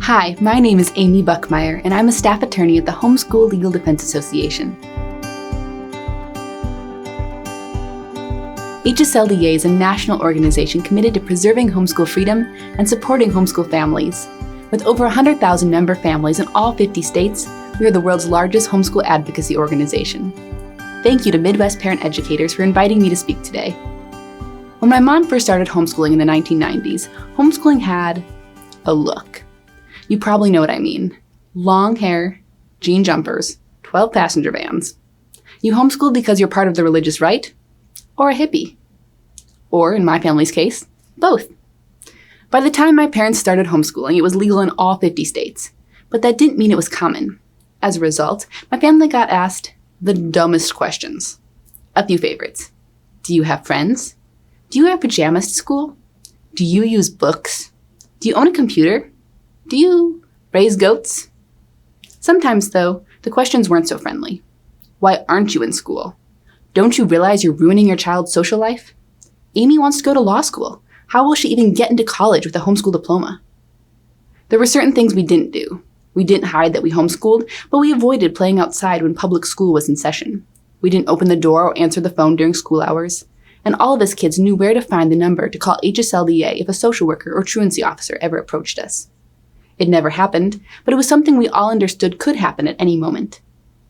Hi, my name is Amy Buchmeyer, and I'm a staff attorney at the Homeschool Legal Defense Association. HSLDA is a national organization committed to preserving homeschool freedom and supporting homeschool families. With over 100,000 member families in all 50 states, we are the world's largest homeschool advocacy organization. Thank you to Midwest parent educators for inviting me to speak today. When my mom first started homeschooling in the 1990s, homeschooling had a look. You probably know what I mean. Long hair, jean jumpers, 12 passenger vans. You homeschooled because you're part of the religious right, or a hippie. Or, in my family's case, both. By the time my parents started homeschooling, it was legal in all 50 states. But that didn't mean it was common. As a result, my family got asked the dumbest questions. A few favorites. Do you have friends? Do you wear pajamas to school? Do you use books? Do you own a computer? Do you raise goats? Sometimes, though, the questions weren't so friendly. Why aren't you in school? Don't you realize you're ruining your child's social life? Amy wants to go to law school. How will she even get into college with a homeschool diploma? There were certain things we didn't do. We didn't hide that we homeschooled, but we avoided playing outside when public school was in session. We didn't open the door or answer the phone during school hours. And all of us kids knew where to find the number to call HSLDA if a social worker or truancy officer ever approached us. It never happened, but it was something we all understood could happen at any moment.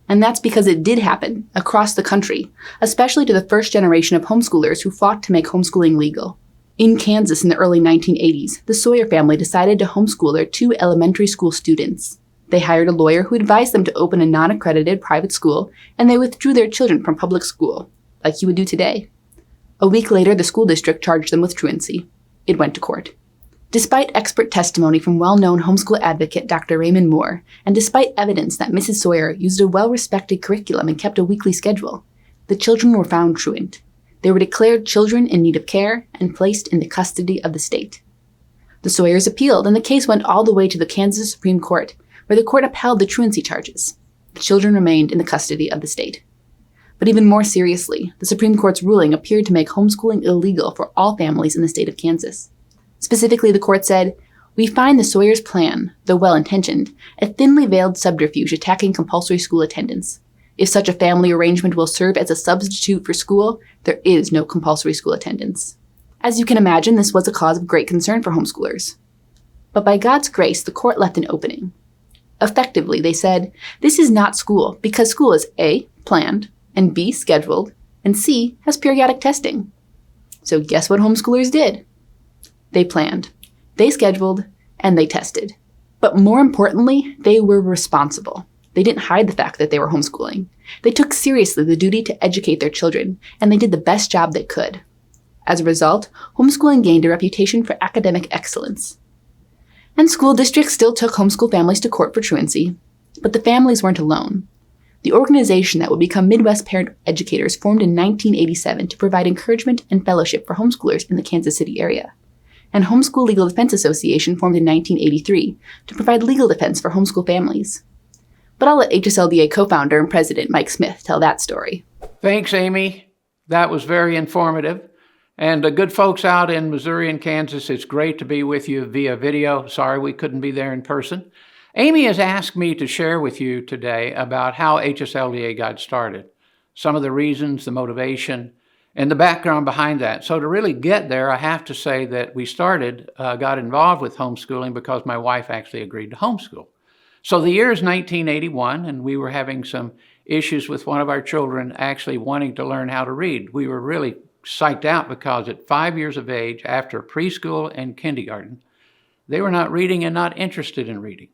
And that's because it did happen across the country, especially to the first generation of homeschoolers who fought to make homeschooling legal. In Kansas in the early 1980s, the Sawyer family decided to homeschool their 2 elementary school students. They hired a lawyer who advised them to open a non-accredited private school, and they withdrew their children from public school, like you would do today. A week later, the school district charged them with truancy. It went to court. Despite expert testimony from well-known homeschool advocate Dr. Raymond Moore, and despite evidence that Mrs. Sawyer used a well-respected curriculum and kept a weekly schedule, the children were found truant. They were declared children in need of care and placed in the custody of the state. The Sawyers appealed, and the case went all the way to the Kansas Supreme Court, where the court upheld the truancy charges. The children remained in the custody of the state. But even more seriously, the Supreme Court's ruling appeared to make homeschooling illegal for all families in the state of Kansas. Specifically, the court said, "We find the Sawyers' plan, though well-intentioned, a thinly veiled subterfuge attacking compulsory school attendance. If such a family arrangement will serve as a substitute for school, there is no compulsory school attendance." As you can imagine, this was a cause of great concern for homeschoolers. But by God's grace, the court left an opening. Effectively, they said, this is not school because school is A, planned, and B, scheduled, and C, has periodic testing. So guess what homeschoolers did? They planned, they scheduled, and they tested. But more importantly, they were responsible. They didn't hide the fact that they were homeschooling. They took seriously the duty to educate their children, and they did the best job they could. As a result, homeschooling gained a reputation for academic excellence. And school districts still took homeschool families to court for truancy, but the families weren't alone. The organization that would become Midwest Parent Educators formed in 1987 to provide encouragement and fellowship for homeschoolers in the Kansas City area. And Homeschool Legal Defense Association formed in 1983 to provide legal defense for homeschool families. But I'll let HSLDA co-founder and president Mike Smith tell that story. Thanks, Amy. That was very informative. And good folks out in Missouri and Kansas, it's great to be with you via video. Sorry we couldn't be there in person. Amy has asked me to share with you today about how HSLDA got started, some of the reasons, the motivation, and the background behind that. So to really get there, I have to say that we got involved with homeschooling because my wife actually agreed to homeschool. So the year is 1981, and we were having some issues with one of our children actually wanting to learn how to read. We were really psyched out because at 5 years of age, after preschool and kindergarten, they were not reading and not interested in reading.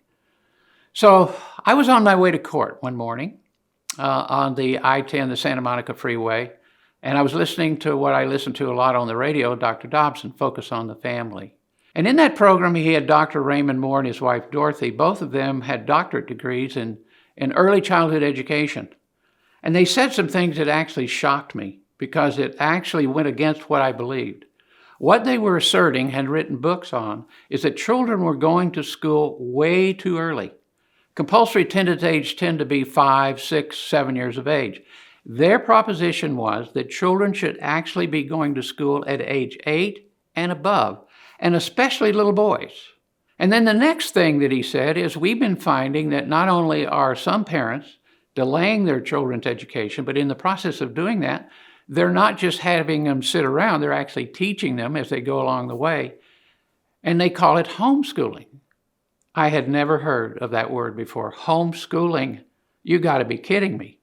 So I was on my way to court one morning on the I-10, the Santa Monica Freeway, and I was listening to what I listen to a lot on the radio, Dr. Dobson, Focus on the Family. And in that program, he had Dr. Raymond Moore and his wife, Dorothy. Both of them had doctorate degrees in early childhood education. And they said some things that actually shocked me because it actually went against what I believed. What they were asserting, had written books on, is that children were going to school way too early. Compulsory attendance age tend to be 5, 6, 7 years of age. Their proposition was that children should actually be going to school at age 8 and above, and especially little boys. And then the next thing that he said is we've been finding that not only are some parents delaying their children's education, but in the process of doing that, they're not just having them sit around, they're actually teaching them as they go along the way. And they call it homeschooling. I had never heard of that word before. Homeschooling. You got to be kidding me.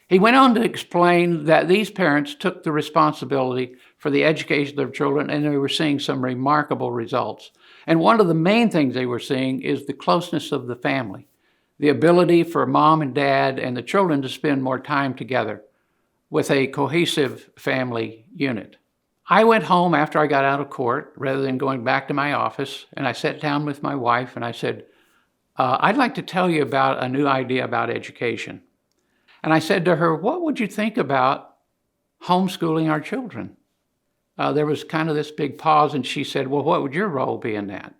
He went on to explain that these parents took the responsibility for the education of their children, and they were seeing some remarkable results. And one of the main things they were seeing is the closeness of the family, the ability for mom and dad and the children to spend more time together with a cohesive family unit. I went home after I got out of court rather than going back to my office, and I sat down with my wife and I said, I'd like to tell you about a new idea about education. And I said to her, what would you think about homeschooling our children? There was kind of this big pause, and she said, well, what would your role be in that?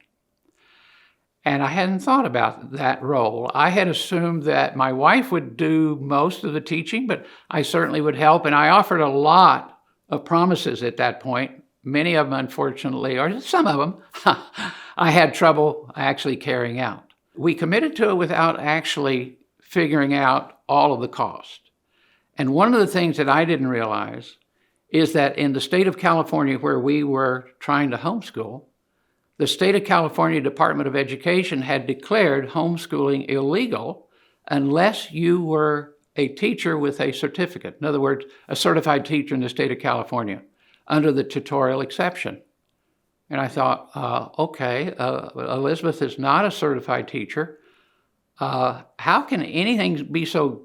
And I hadn't thought about that role. I had assumed that my wife would do most of the teaching, but I certainly would help. And I offered a lot of promises at that point. Many of them, unfortunately, or some of them, I had trouble actually carrying out. We committed to it without actually figuring out all of the cost. And one of the things that I didn't realize is that in the state of California, where we were trying to homeschool, the state of California Department of Education had declared homeschooling illegal unless you were a teacher with a certificate. In other words, a certified teacher in the state of California under the tutorial exception. And I thought, okay, Elizabeth is not a certified teacher. How can anything be so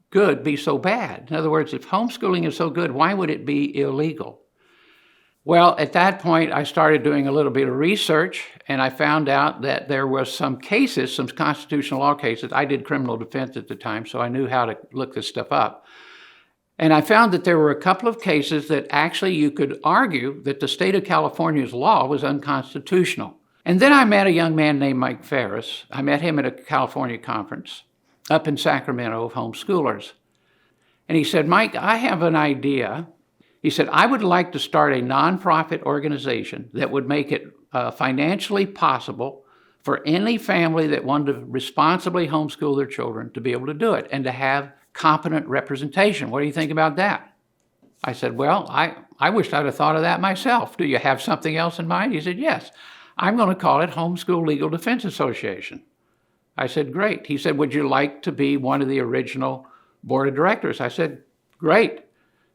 good be so bad? In other words, if homeschooling is so good, why would it be illegal? Well, at that point, I started doing a little bit of research, and I found out that there was some cases, some constitutional law cases. I did criminal defense at the time, so I knew how to look this stuff up. And I found that there were a couple of cases that actually you could argue that the state of California's law was unconstitutional. And then I met a young man named Mike Ferris. I met him at a California conference up in Sacramento of homeschoolers. And he said, Mike, I have an idea. He said, I would like to start a nonprofit organization that would make it financially possible for any family that wanted to responsibly homeschool their children to be able to do it and to have competent representation. What do you think about that? I said, well, I wish I'd have thought of that myself. Do you have something else in mind? He said, yes. I'm going to call it Homeschool Legal Defense Association. I said, great. He said, would you like to be one of the original board of directors? I said, great.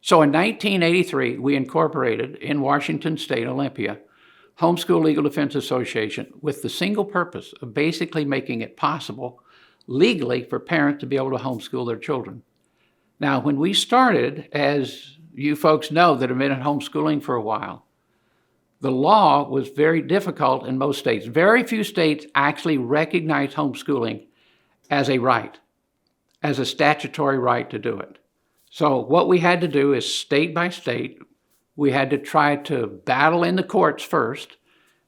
So in 1983, we incorporated in Washington State, Olympia, Homeschool Legal Defense Association with the single purpose of basically making it possible legally for parents to be able to homeschool their children. Now, when we started, as you folks know that have been in homeschooling for a while, the law was very difficult in most states. Very few states actually recognize homeschooling as a right, as a statutory right to do it. So what we had to do is state by state, we had to try to battle in the courts first,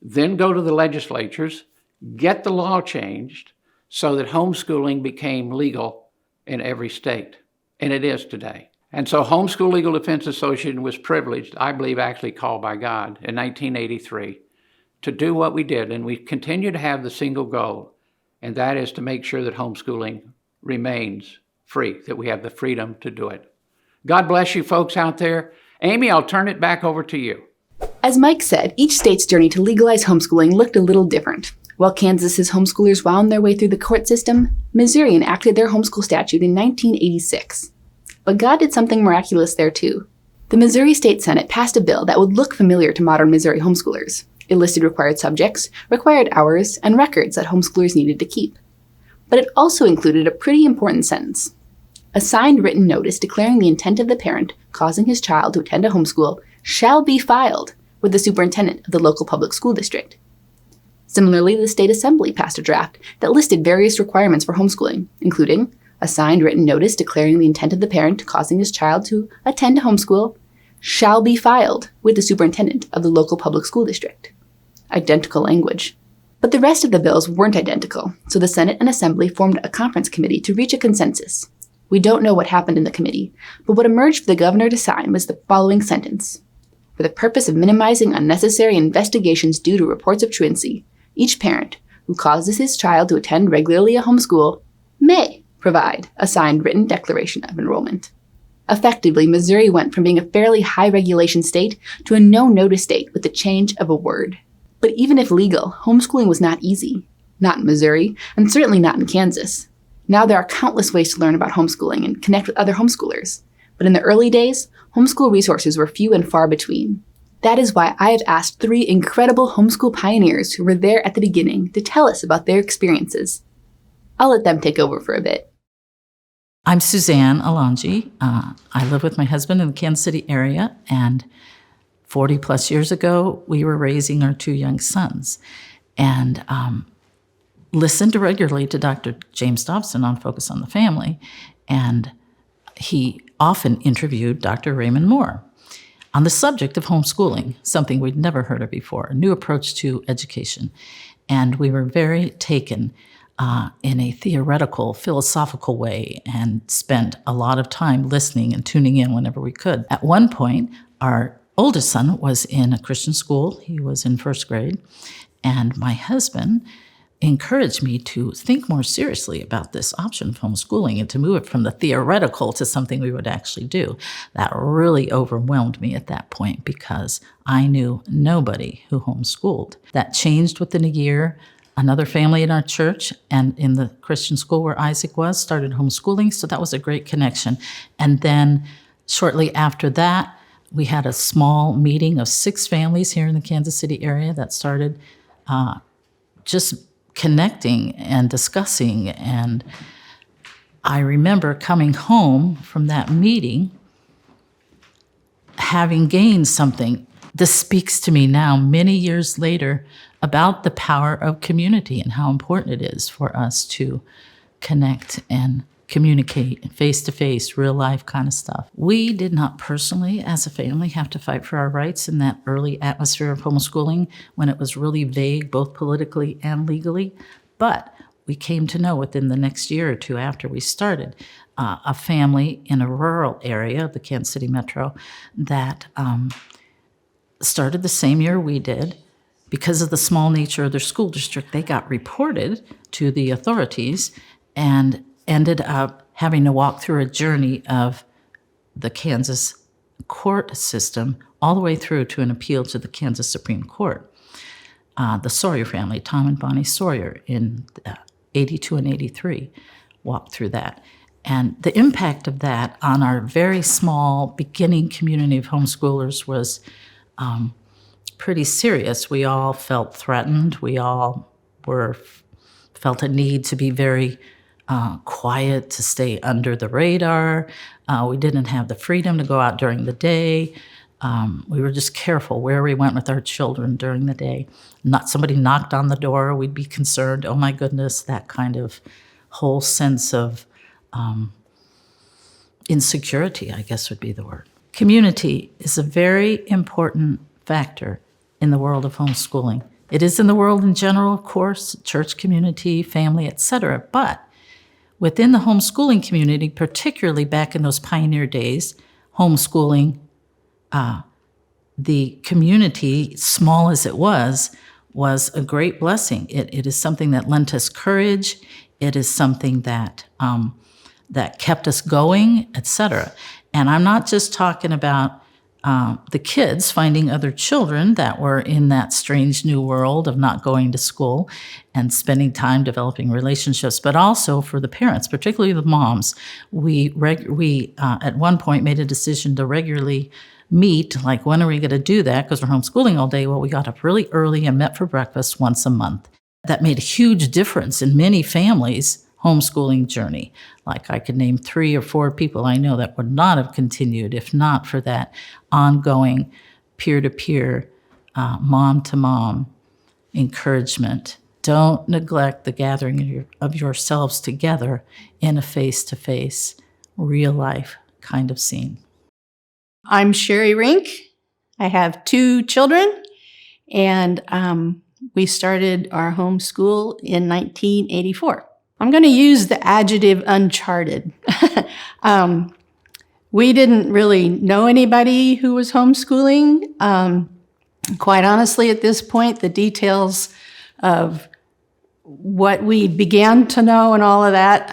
then go to the legislatures, get the law changed so that homeschooling became legal in every state, and it is today. And so Homeschool Legal Defense Association was privileged, I believe actually called by God, in 1983 to do what we did, and we continue to have the single goal, and that is to make sure that homeschooling remains free, that we have the freedom to do it. God bless you folks out there. Amy, I'll turn it back over to you. As Mike said, each state's journey to legalize homeschooling looked a little different. While Kansas's homeschoolers wound their way through the court system, Missouri enacted their homeschool statute in 1986. But God did something miraculous there too. The Missouri State Senate passed a bill that would look familiar to modern Missouri homeschoolers. It listed required subjects, required hours, and records that homeschoolers needed to keep. But it also included a pretty important sentence. A signed written notice declaring the intent of the parent causing his child to attend a homeschool shall be filed with the superintendent of the local public school district. Similarly, the state assembly passed a draft that listed various requirements for homeschooling, including a signed written notice declaring the intent of the parent causing his child to attend a homeschool shall be filed with the superintendent of the local public school district. Identical language. But the rest of the bills weren't identical, so the Senate and Assembly formed a conference committee to reach a consensus. We don't know what happened in the committee, but what emerged for the governor to sign was the following sentence. For the purpose of minimizing unnecessary investigations due to reports of truancy, each parent who causes his child to attend regularly a homeschool may provide a signed written declaration of enrollment. Effectively, Missouri went from being a fairly high regulation state to a no-notice state with the change of a word. But even if legal, homeschooling was not easy. Not in Missouri, and certainly not in Kansas. Now there are countless ways to learn about homeschooling and connect with other homeschoolers. But in the early days, homeschool resources were few and far between. That is why I have asked 3 incredible homeschool pioneers who were there at the beginning to tell us about their experiences. I'll let them take over for a bit. I'm Suzanne Alongi. I live with my husband in the Kansas City area, and 40 plus years ago, we were raising our 2 young sons and listened regularly to Dr. James Dobson on Focus on the Family, and he often interviewed Dr. Raymond Moore on the subject of homeschooling, something we'd never heard of before, a new approach to education. And we were very taken in a theoretical, philosophical way and spent a lot of time listening and tuning in whenever we could. At one point, our oldest son was in a Christian school. He was in 1st grade. And my husband encouraged me to think more seriously about this option of homeschooling and to move it from the theoretical to something we would actually do. That really overwhelmed me at that point because I knew nobody who homeschooled. That changed within a year. Another family in our church and in the Christian school where Isaac was started homeschooling, so that was a great connection. And then shortly after that, we had a small meeting of 6 families here in the Kansas City area that started just connecting and discussing. And I remember coming home from that meeting having gained something. This speaks to me now, many years later, about the power of community and how important it is for us to connect and communicate face-to-face, real-life kind of stuff. We did not personally, as a family, have to fight for our rights in that early atmosphere of homeschooling when it was really vague, both politically and legally. But we came to know within the next year or 2 after we started a family in a rural area of the Kansas City metro that started the same year we did. Because of the small nature of their school district, they got reported to the authorities and ended up having to walk through a journey of the Kansas court system all the way through to an appeal to the Kansas Supreme Court. The Sawyer family, Tom and Bonnie Sawyer, in 82 and 83, walked through that. And the impact of that on our very small beginning community of homeschoolers was pretty serious. We all felt threatened. We all felt a need to be very quiet, to stay under the radar. We didn't have the freedom to go out during the day. We were just careful where we went with our children during the day. Not somebody knocked on the door, we'd be concerned. Oh my goodness, that kind of whole sense of insecurity, I guess would be the word. Community is a very important factor in the world of homeschooling. It is in the world in general, of course, church community, family, etc. But within the homeschooling community, particularly back in those pioneer days, homeschooling, the community, small as it was a great blessing. It is something that lent us courage. It is something that that kept us going, etc. And I'm not just talking about the kids finding other children that were in that strange new world of not going to school and spending time developing relationships, but also for the parents, particularly the moms. We at one point made a decision to regularly meet, like when are we going to do that? Because we're homeschooling all day. Well, we got up really early and met for breakfast once a month. That made a huge difference in many families' homeschooling journey. Like I could name 3 or 4 people I know that would not have continued if not for that ongoing peer-to-peer, mom-to-mom encouragement. Don't neglect the gathering of yourselves together in a face-to-face, real-life kind of scene. I'm Sherry Rink. I have 2 children, and we started our homeschool in 1984. I'm going to use the adjective uncharted. We didn't really know anybody who was homeschooling. Quite honestly, at this point, the details of what we began to know and all of that,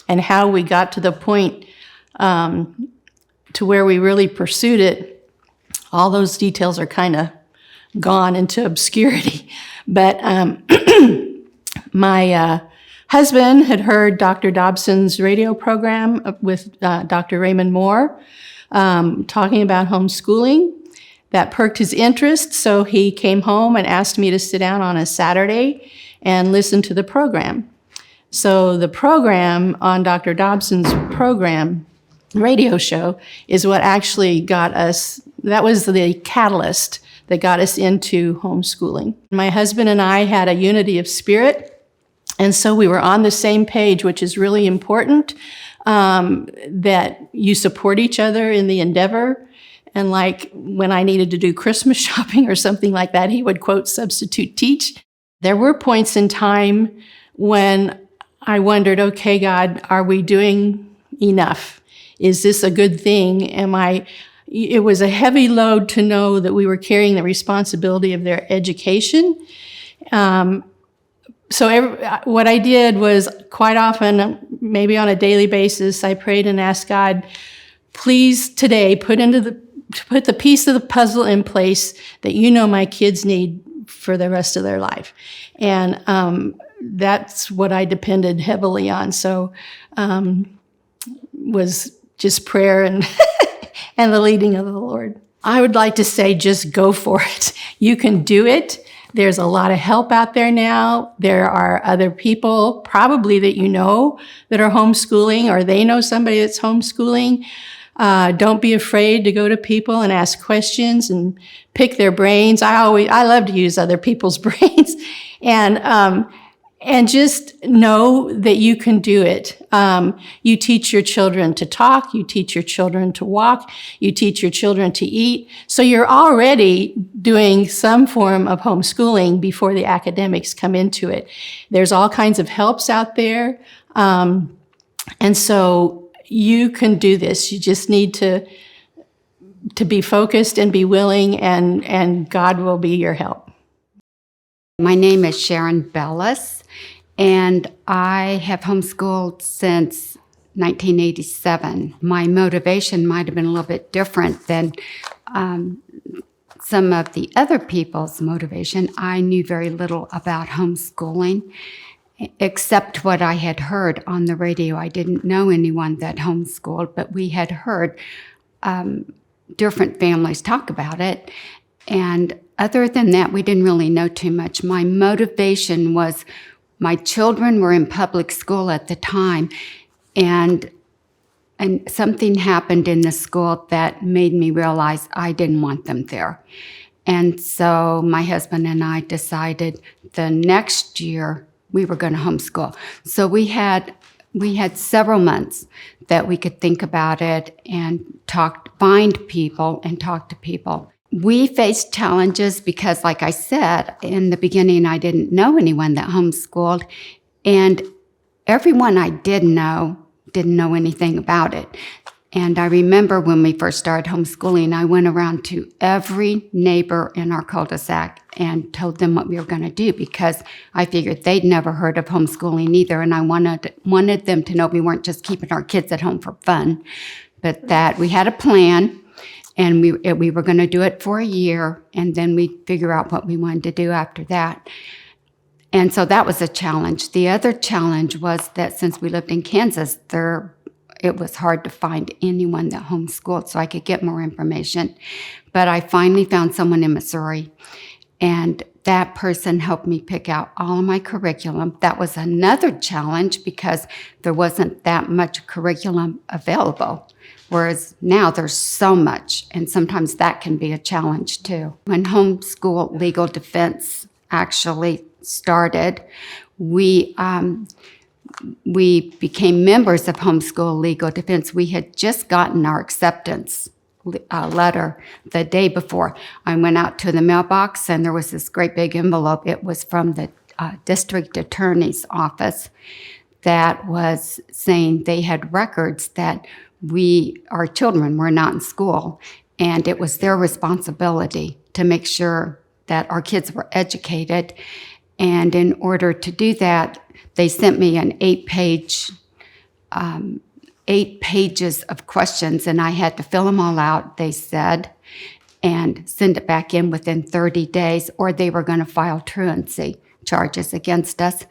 and how we got to the point to where we really pursued it, all those details are kind of gone into obscurity. But my husband had heard Dr. Dobson's radio program with Dr. Raymond Moore talking about homeschooling. That perked his interest, so he came home and asked me to sit down on a Saturday and listen to the program. So the program on Dr. Dobson's program, radio show, is what actually got us, that was the catalyst that got us into homeschooling. My husband and I had a unity of spirit, and so we were on the same page, which is really important, that you support each other in the endeavor. And like when I needed to do Christmas shopping or something like that, he would quote substitute teach. There were points in time when I wondered, okay, God, are we doing enough? Is this a good thing? It was a heavy load to know that we were carrying the responsibility of their education. What I did was quite often, maybe on a daily basis, I prayed and asked God, please today put the piece of the puzzle in place that you know my kids need for the rest of their life. And that's what I depended heavily on. So was just prayer and and the leading of the Lord. I would like to say just go for it. You can do it. There's a lot of help out there now. There are other people probably that you know that are homeschooling, or they know somebody that's homeschooling. Don't be afraid to go to people and ask questions and pick their brains. I love to use other people's brains, and just know that you can do it. You teach your children to talk. You teach your children to walk. You teach your children to eat. So you're already doing some form of homeschooling before the academics come into it. There's all kinds of helps out there, and so you can do this. You just need to be focused and be willing, and God will be your help. My name is Sharon Bellas, and I have homeschooled since 1987. My motivation might have been a little bit different than some of the other people's motivation. I knew very little about homeschooling, except what I had heard on the radio. I didn't know anyone that homeschooled, but we had heard different families talk about it. And other than that, we didn't really know too much. My motivation was my children were in public school at the time, and something happened in the school that made me realize I didn't want them there. And so my husband and I decided the next year we were going to homeschool. So we had several months that we could think about it and find people and talk to people. We faced challenges because, like I said, in the beginning, I didn't know anyone that homeschooled, and everyone I did know didn't know anything about it. And I remember when we first started homeschooling, I went around to every neighbor in our cul-de-sac and told them what we were going to do, because I figured they'd never heard of homeschooling either, and I wanted them to know we weren't just keeping our kids at home for fun, but that we had a plan, and we were going to do it for a year, and then we'd figure out what we wanted to do after that. And so that was a challenge. The other challenge was that since we lived in Kansas, it was hard to find anyone that homeschooled so I could get more information. But I finally found someone in Missouri, and that person helped me pick out all of my curriculum. That was another challenge because there wasn't that much curriculum available, whereas now there's so much, and sometimes that can be a challenge too. When homeschool legal defense actually started, we became members of Homeschool Legal Defense. We had just gotten our acceptance letter the day before. I went out to the mailbox, and there was this great big envelope. It was from the district attorney's office that was saying they had records that our children were not in school, and it was their responsibility to make sure that our kids were educated. And in order to do that, they sent me an 8 pages of questions, and I had to fill them all out, they said, and send it back in within 30 days, or they were going to file truancy charges against us.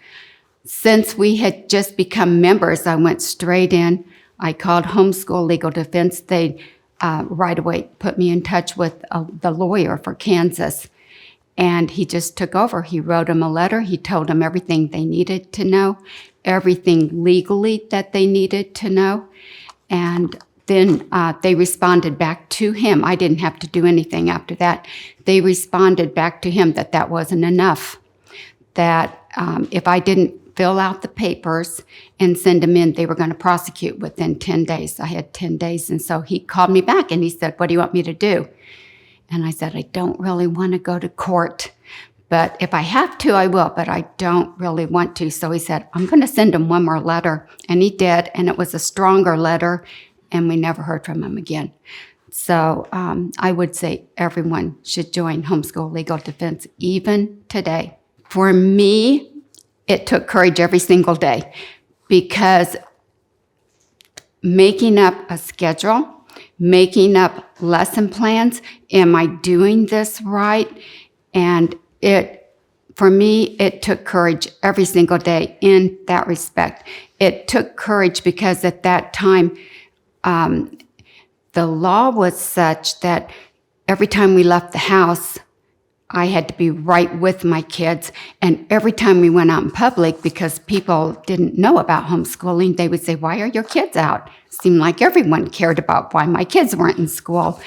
Since we had just become members, I went straight in. I called Homeschool Legal Defense. They right away put me in touch with the lawyer for Kansas, and he just took over. He wrote them a letter. He told them everything they needed to know, everything legally that they needed to know, and then they responded back to him. I didn't have to do anything after that. They responded back to him that that wasn't enough, that if I didn't fill out the papers and send them in, they were going to prosecute within 10 days. I had 10 days, and so he called me back and he said, "What do you want me to do?" And I said, "I don't really want to go to court, but if I have to, I will, but I don't really want to." So he said, "I'm going to send him one more letter." And he did, and it was a stronger letter, and we never heard from him again. So I would say everyone should join Homeschool Legal Defense, even today. For me, it took courage every single day, because making up a schedule, making up lesson plans, am I doing this right? And for me, it took courage every single day in that respect. It took courage because at that time, the law was such that every time we left the house, I had to be right with my kids. And every time we went out in public, because people didn't know about homeschooling, they would say, "Why are your kids out?" It seemed like everyone cared about why my kids weren't in school.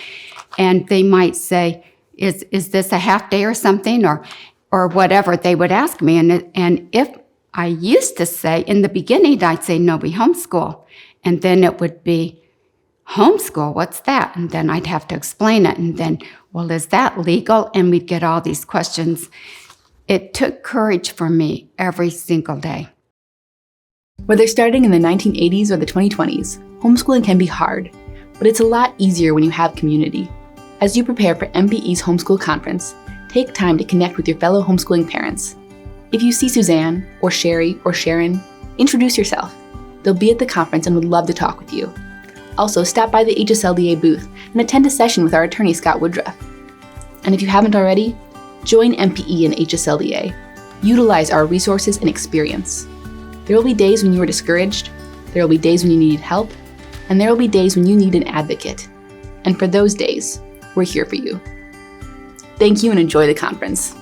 And they might say, is this a half day or something, or whatever they would ask me. And if I used to say, in the beginning, I'd say, "No, we homeschool." And then it would be, "Homeschool, what's that?" And then I'd have to explain it. And then, "Well, is that legal?" And we'd get all these questions. It took courage for me every single day. Whether starting in the 1980s or the 2020s, homeschooling can be hard, but it's a lot easier when you have community. As you prepare for MBE's Homeschool Conference, take time to connect with your fellow homeschooling parents. If you see Suzanne, or Sherry, or Sharon, introduce yourself. They'll be at the conference and would love to talk with you. Also, stop by the HSLDA booth and attend a session with our attorney, Scott Woodruff. And if you haven't already, join MPE and HSLDA. Utilize our resources and experience. There will be days when you are discouraged, there will be days when you need help, and there will be days when you need an advocate. And for those days, we're here for you. Thank you and enjoy the conference.